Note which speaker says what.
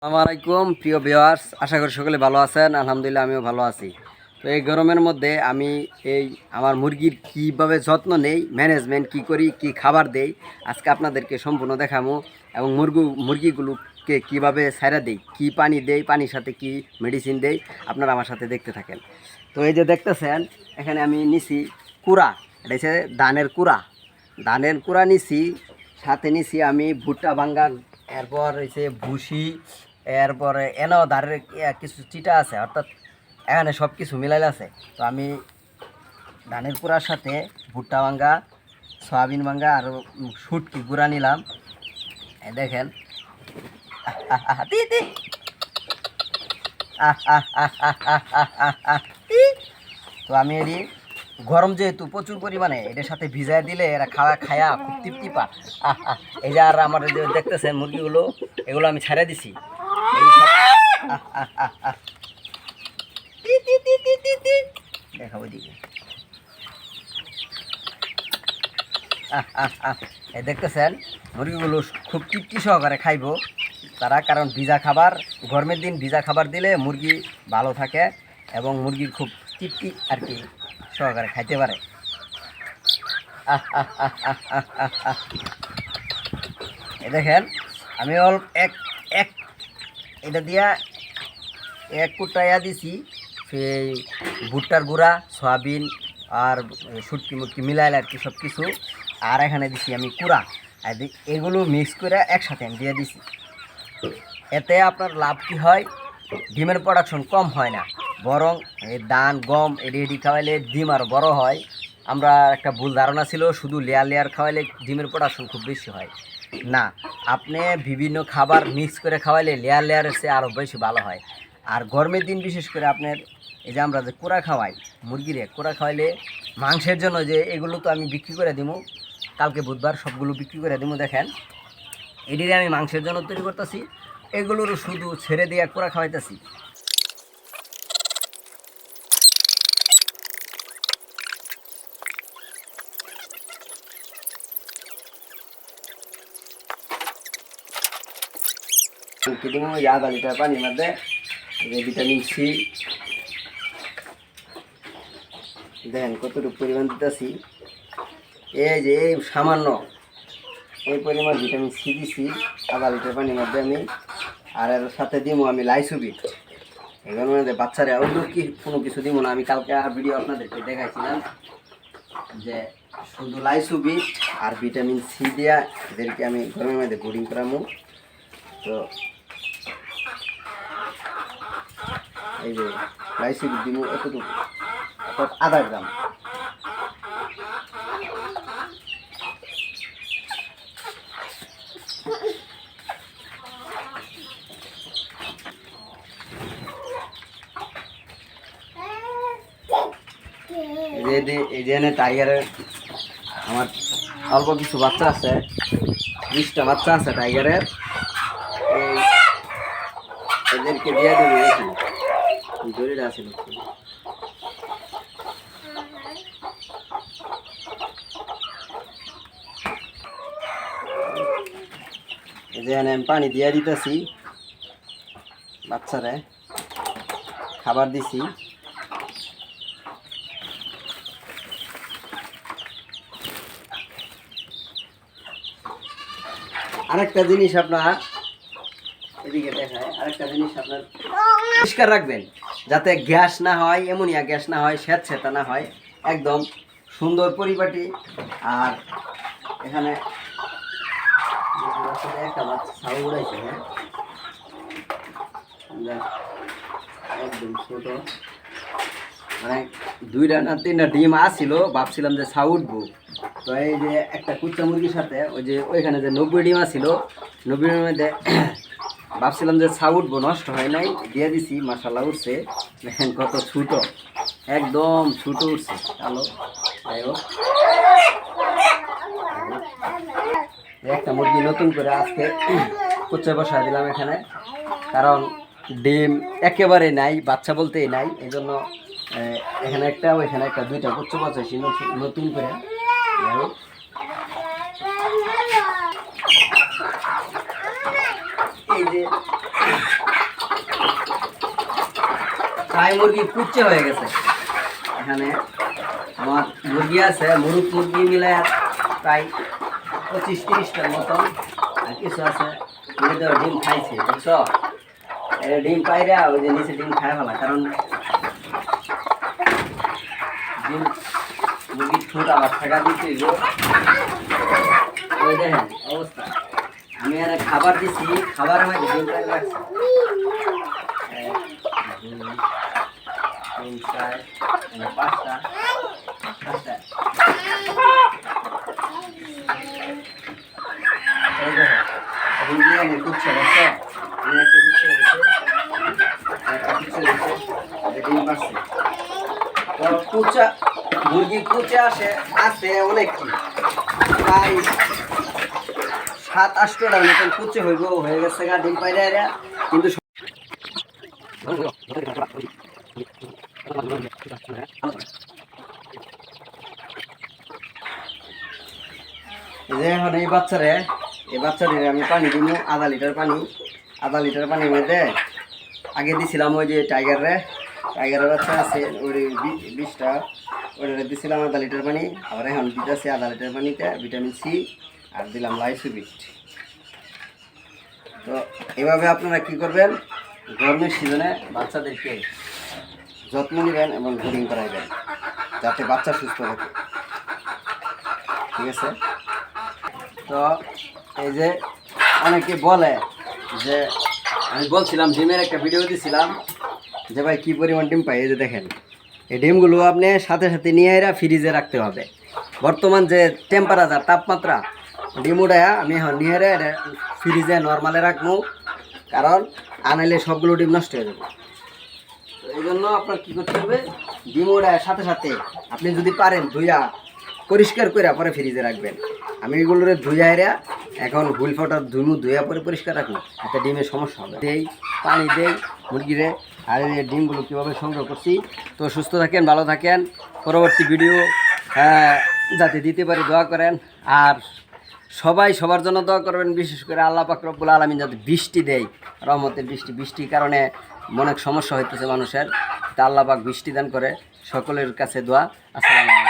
Speaker 1: আসসালামু আলাইকুম প্রিয় ভিউয়ার্স, আশা করি সকলে ভালো আছেন। আলহামদুলিল্লাহ আমিও ভালো আছি। তো এই গরমের মধ্যে আমি আমার মুরগির কীভাবে যত্ন নেই, ম্যানেজমেন্ট কি করি, কি খাবার দেই, আজকে আপনাদেরকে সম্পূর্ণ দেখাবো। এবং মুরগিগুলোকে কিভাবে ছাইড়া দেই, কি পানি দেই, পানির সাথে কি মেডিসিন দেই, আপনারা আমার সাথে দেখতে থাকেন। তো এই যে দেখতেছেন, এখানে আমি নিছি কুড়া, এটা হচ্ছে ধানের কুড়া নিছি, সাথে নিছি আমি ভুট্টা ভাঙ্গা, এরপর হচ্ছে ভুসি, এরপরে এনাও ধারের কিছু চিটা আছে, অর্থাৎ এখানে সব কিছু মিলাইল আছে। তো আমি ধানের কুড়ার সাথে ভুট্টা ভাঙ্গা, সয়াবিন ভাঙ্গা আর শুটকি গুঁড়া নিলাম। দেখেন, তো আমি এটি গরম যেহেতু প্রচুর পরিমাণে, এটার সাথে ভিজায় দিলে এরা খায়া খুব তৃপ্তি পা। এই যে আর আমার যে দেখতেছেন মুরগিগুলো, এগুলো আমি ছেড়ে দিছি। দেখাবো দিকে, এই দেখতেছেন মুরগিগুলো খুব তৃপ্তি সহকারে খাইব তারা, কারণ ভিজা খাবার, গরমের দিন ভিজা খাবার দিলে মুরগি ভালো থাকে এবং মুরগির খুব তৃপ্তি আর কি সহকারে খাইতে পারে। এই দেখেন আমি অল্প এক এক এটা দিয়া এক কুটাইয়া দিছি সেই ভুট্টার গুঁড়া, সয়াবিন আর শুটকি মুটকি মিলাইলে আর কি সব কিছু। আর এখানে দিছি আমি কুড়া, আর এগুলো মিক্স করে একসাথে আমি দিয়ে দিছি। এতে আপনার লাভ কী হয়, ডিমের প্রোডাকশন কম হয় না, বরং এই ধান গম এডি খাওয়াইলে ডিম আরও বড় হয়। আমরা একটা ভুল ধারণা ছিল শুধু লেয়ার খাওয়াইলে ডিমের প্রোডাকশন খুব বেশি হয়, না, আপনি বিভিন্ন খাবার মিক্স করে খাওয়াইলে লেয়ারের চেয়ে আরও বেশি ভালো হয়। আর গরমের দিন বিশেষ করে আপনার এই যে আমরা যে কোড়া খাওয়াই মুরগিরে, কোড়া খাওয়াইলে মাংসের জন্য যে এগুলো তো আমি বিক্রি করে দিব, কালকে বুধবার সবগুলো বিক্রি করে দিব। দেখেন এটিরে আমি মাংসের জন্য তৈরি করতেছি, এগুলোর শুধু ছেড়ে দিয়ে কোড়া খাওয়াইতেছি। আধা লিটার পানির মধ্যে ভিটামিন সি দেখেন কতটুকু পরিমাণ দিতেছি। এই যে এই সামান্য এই পরিমাণ ভিটামিন সি দিছি আধা লিটার পানির মধ্যে আমি। আর এর সাথে দিব আমি লাইসুবিট। এগুলোর মধ্যে বাচ্চারা অন্য কি কোনো কিছু দিব না। আমি কালকে ভিডিও আপনাদেরকে দেখাইছিলাম যে শুধু লাইসুবিট আর ভিটামিন সি দিয়া এদেরকে আমি গরমের মধ্যে বোর্ডিং করাবো। তো এই যে লাইসুবিট দিব এতটুকু, অর্থাৎ আধা গ্রাম। এই যে টাইগারের আমার অল্প কিছু বাচ্চা আছে, 20টা বাচ্চা আছে টাইগারের, এদেরকে দিয়ে দেবো। এখানে জরিটা আছে, এই যে আমি পানি দিয়ে দিতেছি, বাচ্চারে খাবার দিছি। আরেকটা জিনিস আপনার এদিকে দেখায়, আরেকটা জিনিস আপনার পরিষ্কার রাখবেন যাতে গ্যাস না হয়, অ্যামোনিয়া গ্যাস না হয়, স্যাঁতস্যাঁতা না হয়, একদম সুন্দর পরিপাটি। আর এখানে একটা বাচ্চা ছাউ উড়াইছে, হ্যাঁ একদম ছোট, মানে 2টা না 3টা ডিম আসছিল, ভাবছিলাম যে ছাউ উঠবো। তো এই যে একটা কুচ্চা মুরগির সাথে ওই যে ওইখানে যে 90 ডিম আসছিল, 90 ডিমের মধ্যে ভাবছিলাম যে ছাউ উঠবো, নষ্ট হয় নাই, দিয়ে দিছি, মাশাআল্লাহ উঠছে। দেখেন কত ছোট, একদম ছোট উঠছে, কালো। যাই হোক, একটা মুরগি নতুন করে আজকে কুচ্চা বসায় দিলাম এখানে, কারণ ডিম একেবারে নাই, বাচ্চা বলতেই নাই, এই জন্য এখানে একটা, ওইখানে একটা, 2টা কুচ্চা বসাইছি নতুন করে। এই যে প্রায় মুরগি কুচ্ছে হয়ে গেছে। এখানে আমার মুরগি আছে, মুরগি মিলে প্রায় 25-30টার মতন, আর কিছু আছে ডিম খাইছে, বুঝছো? ডিম পাইরা ওই যে নিচে ডিম খায় ফেলা, কারণ ডিম মুরগির ঠোঁট আবার থাকা দিচ্ছে। ওই দেখেন অবস্থা, আমি আর খাবার দিছি, খাবারের মধ্যে ডিম পাইরা রাখছি। 1 2 3 4 5টা এই দেখেন মুরগি আমি কুচ্ছে রাখছে, আমি একটা কুচ্ছে রেখেছে, ডিম পাচ্ছে। তো কুচা মুরগি কুচে আছে অনেকটি, প্রায় 7-8টার মতন কুচে হয়ে গেছে গা ডিম পাইরা এরা। কিন্তু এখন এই বাচ্চারে আমি পানি দিব আধা লিটার পানির মধ্যে আগে দিছিলাম ওই যে টাইগারের বাচ্চা আছে ওই 20টা, ওটা দিছিলাম আধা লিটার পানি। আবার এখন দিতেছি আধা লিটার পানিতে ভিটামিন সি আর দিলাম লাইসোবিট। তো এভাবে আপনারা কি করবেন, গরমের সিজনে বাচ্চাদেরকে যত্ন নেবেন এবং ব্রিডিং করাইবেন যাতে বাচ্চা সুস্থ থাকে, ঠিক আছে? তো এই যে অনেকে বলে যে, আমি বলছিলাম ডিমের একটা ভিডিও দিছিলাম যে ভাই কী পরিমাণ ডিম পাই। এই যে দেখেন এই ডিমগুলো আপনি সাথে সাথে নিয়ে এরা ফ্রিজে রাখতে হবে। বর্তমান যে টেম্পারেচার তাপমাত্রা, ডিম উঠায়া আমি এখন নিয়ে এটা ফ্রিজে নর্মালে রাখবো, কারণ আনাইলে সবগুলো ডিম নষ্ট হয়ে যাবে। তো এই জন্য আপনার কী করতে হবে, ডিম উঠায় সাথে সাথে আপনি যদি পারেন ধুইয়া পরিষ্কার করে পরে ফ্রিজে রাখবেন। আমি এগুলোরে ধুইয়া এখন হুইল ফটার ধুইয়া পরে পরিষ্কার রাখবো, একটা ডিমের সমস্যা হবে। পানি দেই মুরগিরে, আর এই ডিমগুলো কীভাবে সংগ্রহ করছি। তো সুস্থ থাকেন, ভালো থাকেন, পরবর্তী ভিডিও যাতে দিতে পারি দোয়া করেন। আর সবাই সবার জন্য দোয়া করবেন, বিশেষ করে আল্লাহ পাক রব্বুল আলামিন যাতে বৃষ্টি দেয়, রহমতের বৃষ্টির কারণে অনেক সমস্যা হইতেছে মানুষের, তা আল্লাহ পাক বৃষ্টি দান করে। সকলের কাছে দোয়া। আসসালামু আলাইকুম।